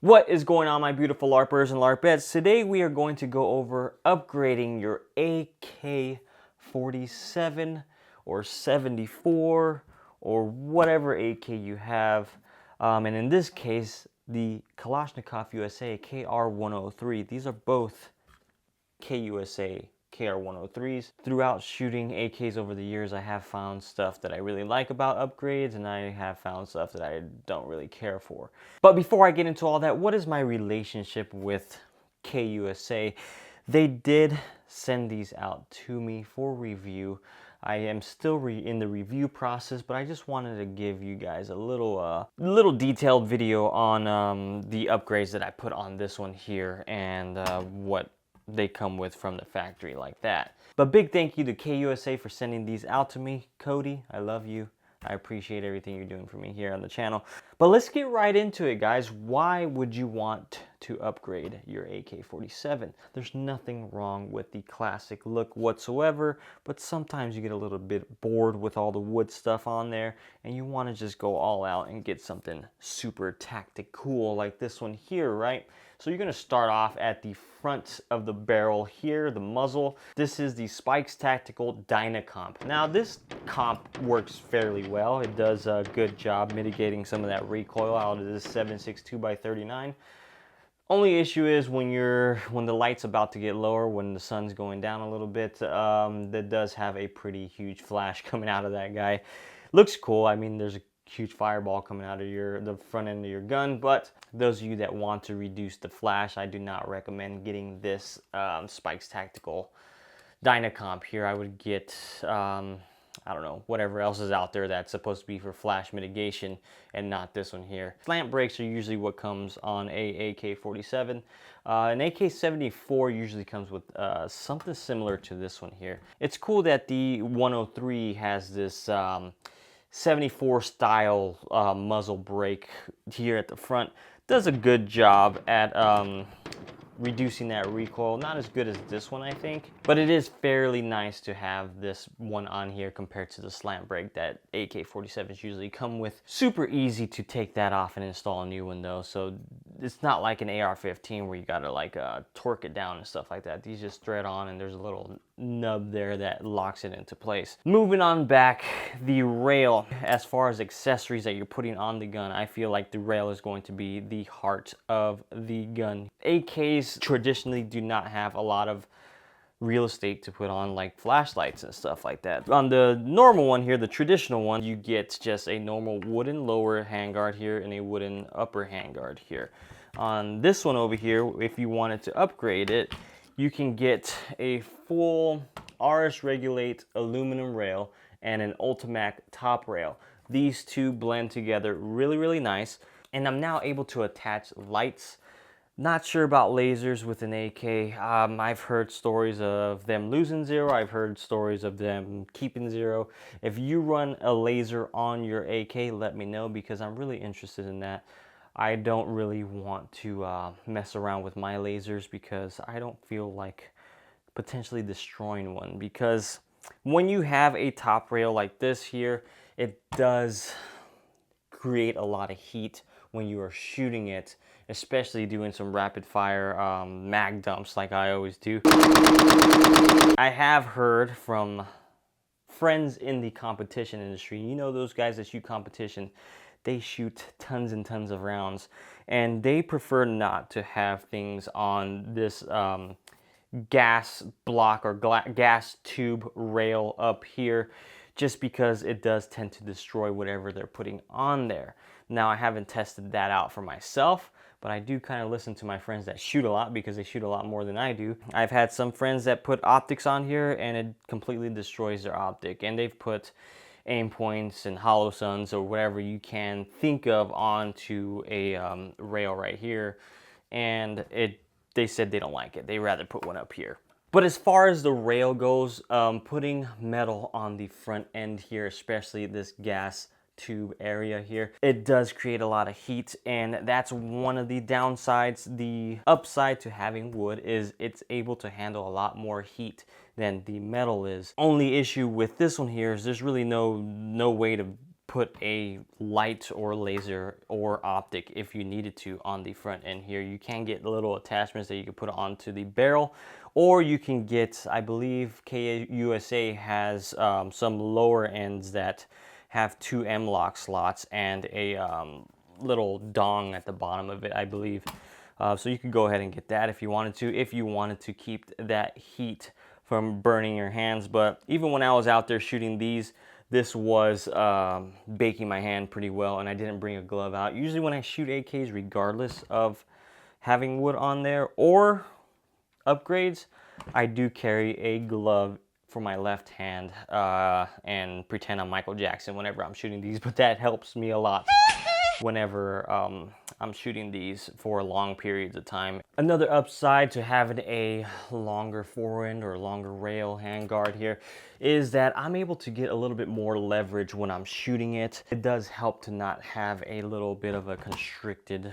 What is going on, my beautiful LARPers and LARPettes? Today we are going to go over upgrading your AK-47 or 74 or whatever AK you have. And in this case, the Kalashnikov USA kr-103. These are both KUSA kr-103s. Throughout shooting AKs over the years, I have found stuff that I really like about upgrades, and I have found stuff that I don't really care for. But before I get into all that, what is my relationship with KUSA? They did send these out to me for review. I am still in the review process, but I just wanted to give you guys a little detailed video on the upgrades that I put on this one here and what they come with from the factory like that. But big thank you to KUSA for sending these out to me. Cody, I love you. I appreciate everything you're doing for me here on the channel. But let's get right into it, guys. Why would you want to upgrade your AK-47? There's nothing wrong with the classic look whatsoever, but sometimes you get a little bit bored with all the wood stuff on there and you want to just go all out and get something super tactic cool like this one here, right? So you're going to start off at the front of the barrel here, the muzzle. This is the Spikes Tactical Dynacomp. Now this comp works fairly well. It does a good job mitigating some of that recoil out of this 7.62x39. Only issue is when the light's about to get lower, when the sun's going down a little bit, that does have a pretty huge flash coming out of that guy. Looks cool. I mean, there's a huge fireball coming out of the front end of your gun, but those of you that want to reduce the flash, I do not recommend getting this Spikes Tactical Dynacomp here. I would get I don't know, whatever else is out there that's supposed to be for flash mitigation and not this one here. Slant brakes are usually what comes on a AK-47. An AK-74 usually comes with something similar to this one here. It's cool that the 103 has this 74 style muzzle brake here at the front. Does a good job at reducing that recoil. Not as good as this one, I think, but it is fairly nice to have this one on here compared to the slant brake that AK-47s usually come with. Super easy to take that off and install a new one though, so it's not like an AR-15 where you gotta like torque it down and stuff like that. These just thread on and there's a little nub there that locks it into place. Moving on back, the rail. As far as accessories that you're putting on the gun, I feel like the rail is going to be the heart of the gun. AKs traditionally do not have a lot of real estate to put on like flashlights and stuff like that. On the normal one here, the traditional one, you get just a normal wooden lower handguard here and a wooden upper handguard here. On this one over here, if you wanted to upgrade it, you can get a full RS Regulate aluminum rail and an Ultimac top rail. These two blend together really nice, and I'm now able to attach lights. Not sure about lasers with an AK. I've heard stories of them losing zero. I've heard stories of them keeping zero. If you run a laser on your AK, let me know because I'm really interested in that. I don't really want to mess around with my lasers because I don't feel like potentially destroying one, because when you have a top rail like this here, it does create a lot of heat when you are shooting it, especially doing some rapid fire mag dumps like I always do. I have heard from friends in the competition industry, you know those guys that shoot competition, they shoot tons and tons of rounds, and they prefer not to have things on this gas block or gas tube rail up here, just because it does tend to destroy whatever they're putting on there. Now, I haven't tested that out for myself, but I do kind of listen to my friends that shoot a lot because they shoot a lot more than I do. I've had some friends that put optics on here and it completely destroys their optic, and they've put aim points and hollow suns or whatever you can think of onto a rail right here, and they said they don't like it. They rather put one up here. But as far as the rail goes, putting metal on the front end here, especially this gas tube area here, it does create a lot of heat, and that's one of the downsides. The upside to having wood is it's able to handle a lot more heat than the metal is. Only issue with this one here is there's really no way to put a light or laser or optic if you needed to on the front end here. You can get little attachments that you can put onto the barrel, or you can get, I believe kr USA has some lower ends that have 2 M-lock slots and a little dong at the bottom of it, I believe. So you could go ahead and get that if you wanted to keep that heat from burning your hands. But even when I was out there shooting these, this was baking my hand pretty well, and I didn't bring a glove out. Usually when I shoot AKs, regardless of having wood on there or upgrades, I do carry a glove for my left hand and pretend I'm Michael Jackson whenever I'm shooting these, but that helps me a lot whenever I'm shooting these for long periods of time. Another upside to having a longer forend or longer rail handguard here is that I'm able to get a little bit more leverage when I'm shooting it. It does help to not have a little bit of a constricted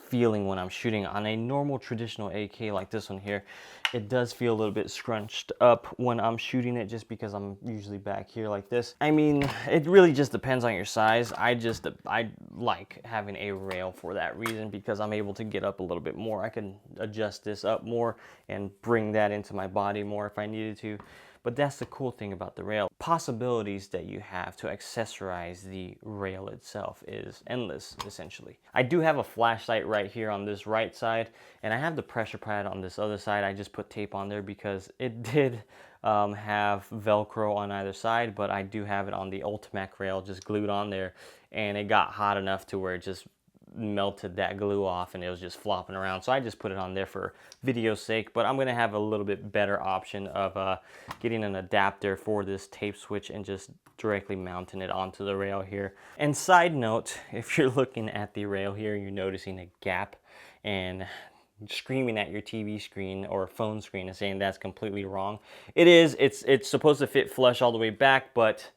feeling when I'm shooting. On a normal traditional AK like this one here, it does feel a little bit scrunched up when I'm shooting it, just because I'm usually back here like this. I mean, it really just depends on your size. I like having a rail for that reason, because I'm able to get up a little bit more. I can adjust this up more and bring that into my body more if I needed to. But that's the cool thing about the rail. Possibilities that you have to accessorize the rail itself is endless, essentially. I do have a flashlight right here on this right side, and I have the pressure pad on this other side. I just put tape on there because it did have Velcro on either side, but I do have it on the Ultimac rail just glued on there, and it got hot enough to where it just melted that glue off and it was just flopping around. So I just put it on there for video's sake, but I'm gonna have a little bit better option of getting an adapter for this tape switch and just directly mounting it onto the rail here. And side note, if you're looking at the rail here, you're noticing a gap and screaming at your TV screen or phone screen and saying that's completely wrong. It is. It's supposed to fit flush all the way back, but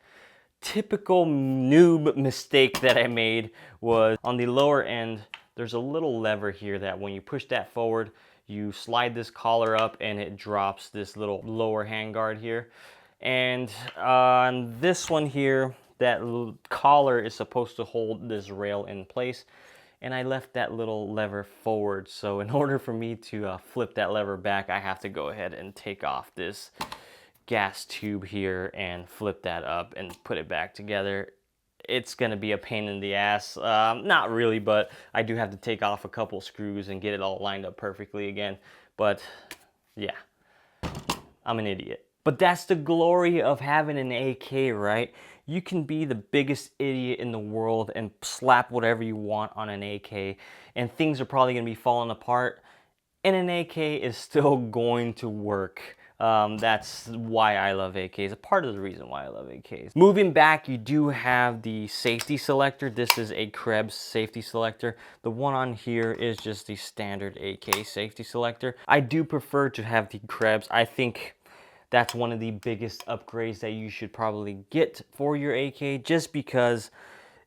typical noob mistake that I made was on the lower end, there's a little lever here that when you push that forward, you slide this collar up and it drops this little lower handguard here. And on this one here, that collar is supposed to hold this rail in place, and I left that little lever forward. So in order for me to flip that lever back, I have to go ahead and take off this gas tube here and flip that up and put it back together. It's gonna be a pain in the ass. Not really, but I do have to take off a couple screws and get it all lined up perfectly again. But yeah, I'm an idiot. But that's the glory of having an AK, right? You can be the biggest idiot in the world and slap whatever you want on an AK, and things are probably gonna be falling apart, and an AK is still going to work. That's why I love AKs, a part of the reason why I love AKs. Moving back, you do have the safety selector. This is a Krebs safety selector. The one on here is just the standard AK safety selector. I do prefer to have the Krebs. I think that's one of the biggest upgrades that you should probably get for your AK, just because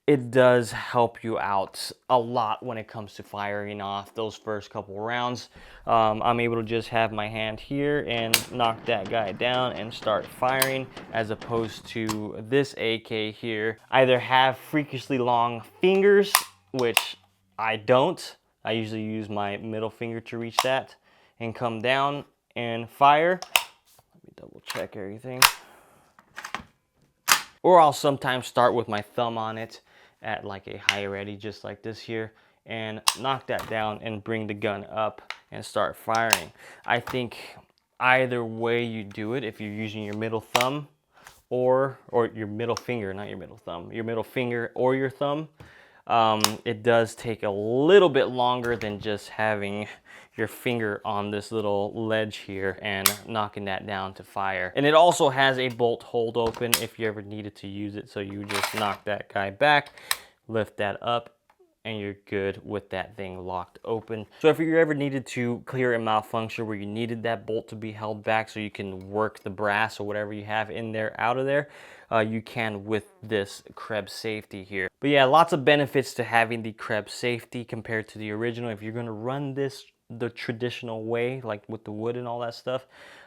it does help you out a lot when it comes to firing off those first couple rounds. I'm able to just have my hand here and knock that guy down and start firing, as opposed to this AK here. Either have freakishly long fingers, which I don't. I usually use my middle finger to reach that and come down and fire. Let me double check everything. Or I'll sometimes start with my thumb on it at like a high ready, just like this here, and knock that down and bring the gun up and start firing. I think either way you do it, if you're using your middle thumb or your middle finger, not your middle thumb, your middle finger or your thumb, it does take a little bit longer than just having your finger on this little ledge here and knocking that down to fire. And it also has a bolt hold open if you ever needed to use it. So you just knock that guy back, lift that up, and you're good with that thing locked open. So if you ever needed to clear a malfunction where you needed that bolt to be held back so you can work the brass or whatever you have in there out of there, you can with this Krebs safety here. But yeah, lots of benefits to having the Krebs safety compared to the original. If you're gonna run this the traditional way, like with the wood and all that stuff,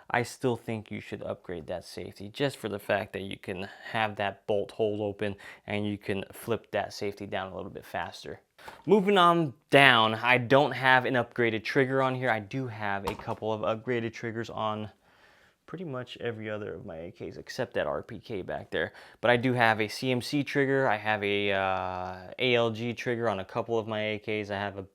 I still think you should upgrade that safety just for the fact that you can have that bolt hold open and you can flip that safety down a little bit faster. Moving on down, I don't have an upgraded trigger on here. I do have a couple of upgraded triggers on pretty much every other of my AKs except that RPK back there. But I do have a CMC trigger. I have a ALG trigger on a couple of my AKs. I have a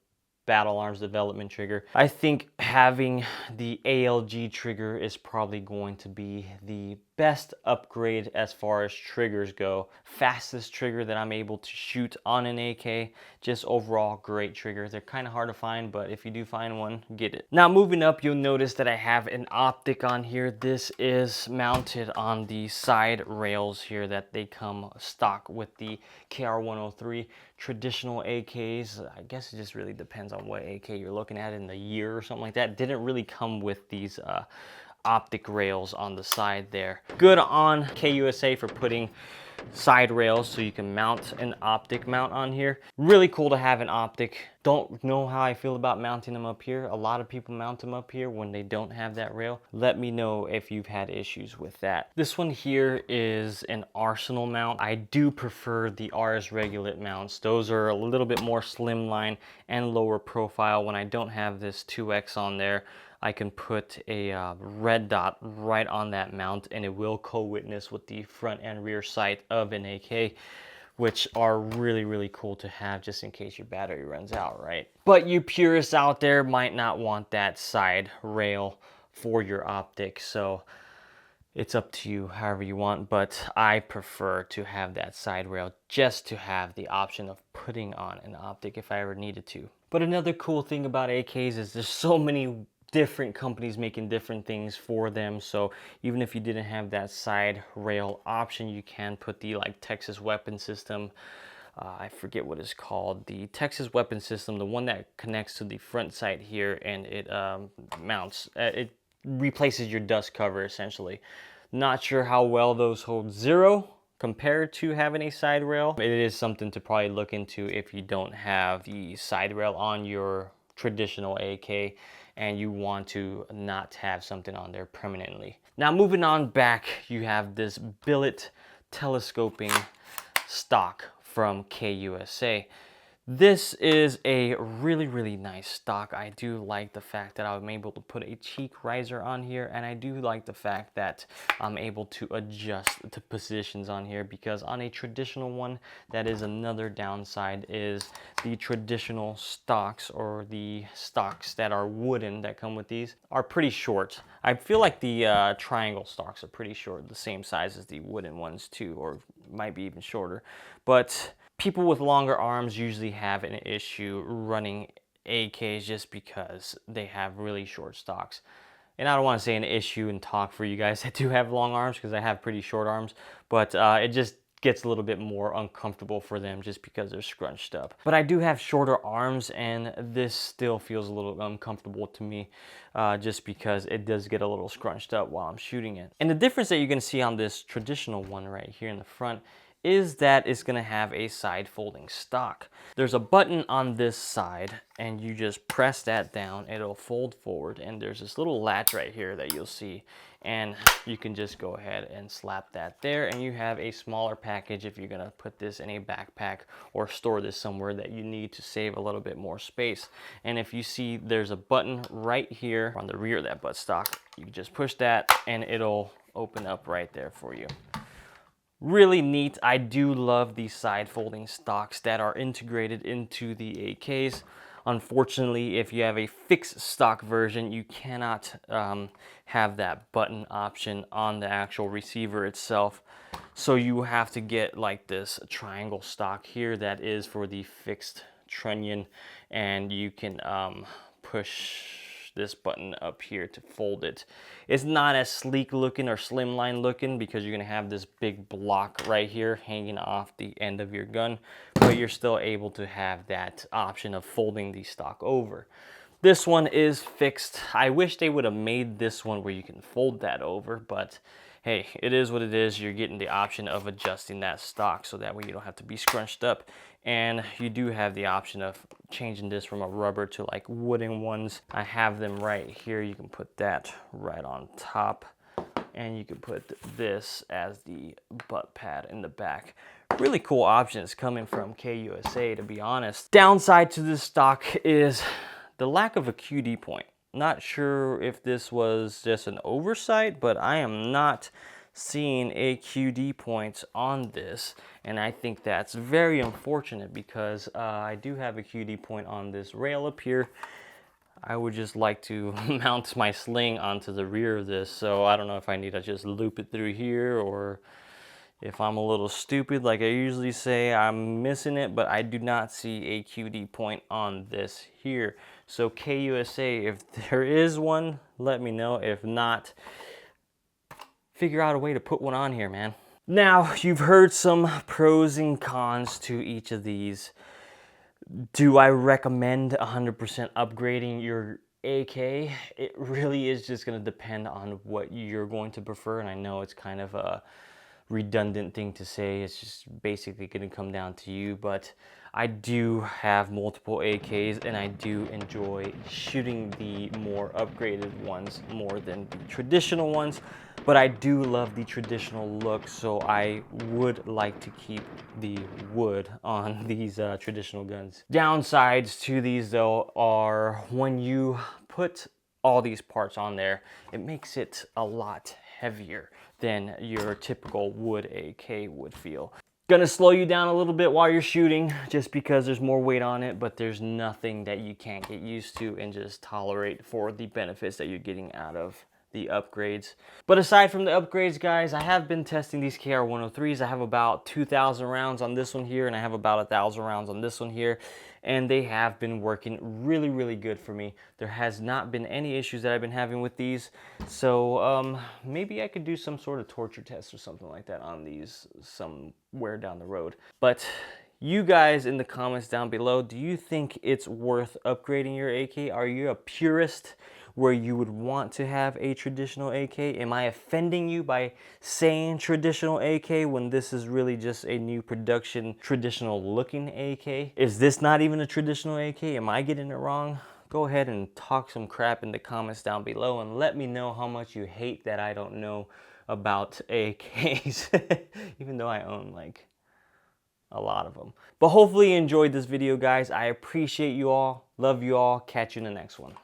Battle Arms development trigger. I think having the ALG trigger is probably going to be the best upgrade as far as triggers go. Fastest trigger that I'm able to shoot on an AK. Just overall great trigger. They're kind of hard to find, but if you do find one, get it. Now moving up, you'll notice that I have an optic on here. This is mounted on the side rails here that they come stock with the kr-103 traditional AKs. I guess it just really depends on what AK you're looking at in the year or something like that. Didn't really come with these optic rails on the side there. Good on KUSA for putting side rails so you can mount an optic mount on here. Really cool to have an optic. Don't know how I feel about mounting them up here. A lot of people mount them up here when they don't have that rail. Let me know if you've had issues with that. This one here is an Arsenal mount. I do prefer the RS Regulate mounts. Those are a little bit more slimline and lower profile. When I don't have this 2X on there, I can put a red dot right on that mount and it will co-witness with the front and rear sight of an AK, which are really, really cool to have just in case your battery runs out, right? But you purists out there might not want that side rail for your optic, so it's up to you however you want, but I prefer to have that side rail just to have the option of putting on an optic if I ever needed to. But another cool thing about AKs is there's so many different companies making different things for them. So even if you didn't have that side rail option, you can put the like Texas Weapon System. I forget what it's called. The Texas Weapon System, the one that connects to the front sight here and it mounts. It replaces your dust cover essentially. Not sure how well those hold zero compared to having a side rail. It is something to probably look into if you don't have the side rail on your traditional AK and you want to not have something on there permanently. Now moving on back, you have this billet telescoping stock from KUSA. This is a really, really nice stock. I do like the fact that I'm able to put a cheek riser on here, and I do like the fact that I'm able to adjust the positions on here, because on a traditional one, that is another downside, is the traditional stocks, or the stocks that are wooden that come with these, are pretty short. I feel like the triangle stocks are pretty short, the same size as the wooden ones too, or might be even shorter. But people with longer arms usually have an issue running AKs just because they have really short stocks. And I don't want to say an issue and talk for you guys that do have long arms, because I have pretty short arms, but it just gets a little bit more uncomfortable for them just because they're scrunched up. But I do have shorter arms, and this still feels a little uncomfortable to me just because it does get a little scrunched up while I'm shooting it. And the difference that you're going to see on this traditional one right here in the front is that it's going to have a side folding stock. There's a button on this side, and you just press that down, it'll fold forward, and there's this little latch right here that you'll see, and you can just go ahead and slap that there, and you have a smaller package if you're going to put this in a backpack or store this somewhere that you need to save a little bit more space. And if you see, there's a button right here on the rear of that buttstock. You can just push that and it'll open up right there for you. Really neat. I do love these side folding stocks that are integrated into the AKs. Unfortunately, if you have a fixed stock version, you cannot have that button option on the actual receiver itself. So you have to get like this triangle stock here that is for the fixed trunnion, and you can push this button up here to fold it. It's not as sleek looking or slimline looking because you're gonna have this big block right here hanging off the end of your gun, but you're still able to have that option of folding the stock over. This one is fixed. I wish they would have made this one where you can fold that over, but hey, it is what it is. You're getting the option of adjusting that stock so that way you don't have to be scrunched up And you do have the option of changing this from a rubber to like wooden ones. I have them right here. You can put that right on top, and you can put this as the butt pad in the back. Really cool options coming from KUSA, to be honest. Downside to this stock is the lack of a QD point. Not sure if this was just an oversight, but I am not seeing a QD point on this, and I think that's very unfortunate because I do have a QD point on this rail up here. I would just like to mount my sling onto the rear of this, so I don't know if I need to just loop it through here, or if I'm a little stupid like I usually say, I'm missing it, but I do not see a QD point on this here. So KUSA, if there is one, let me know. If not, figure out a way to put one on here, man. Now, you've heard some pros and cons to each of these. Do I recommend 100% upgrading your AK? It really is just going to depend on what you're going to prefer, and I know it's kind of a redundant thing to say. It's just basically going to come down to you, but I do have multiple AKs and I do enjoy shooting the more upgraded ones more than the traditional ones, but I do love the traditional look, so I would like to keep the wood on these traditional guns. Downsides to these though are when you put all these parts on there, it makes it a lot heavier than your typical wood AK would feel. Gonna slow you down a little bit while you're shooting just because there's more weight on it, but there's nothing that you can't get used to and just tolerate for the benefits that you're getting out of the upgrades. But aside from the upgrades, guys, I have been testing these kr-103s. I have about 2,000 rounds on this one here, and I have about 1,000 rounds on this one here, and they have been working really, really good for me. There has not been any issues that I've been having with these, so maybe I could do some sort of torture test or something like that on these somewhere down the road. But you guys in the comments down below, do you think it's worth upgrading your AK? Are you a purist where you would want to have a traditional AK? Am I offending you by saying traditional AK when this is really just a new production, traditional looking AK? Is this not even a traditional AK? Am I getting it wrong? Go ahead and talk some crap in the comments down below and let me know how much you hate that I don't know about AKs, even though I own like a lot of them. But hopefully you enjoyed this video, guys. I appreciate you all. Love you all. Catch you in the next one.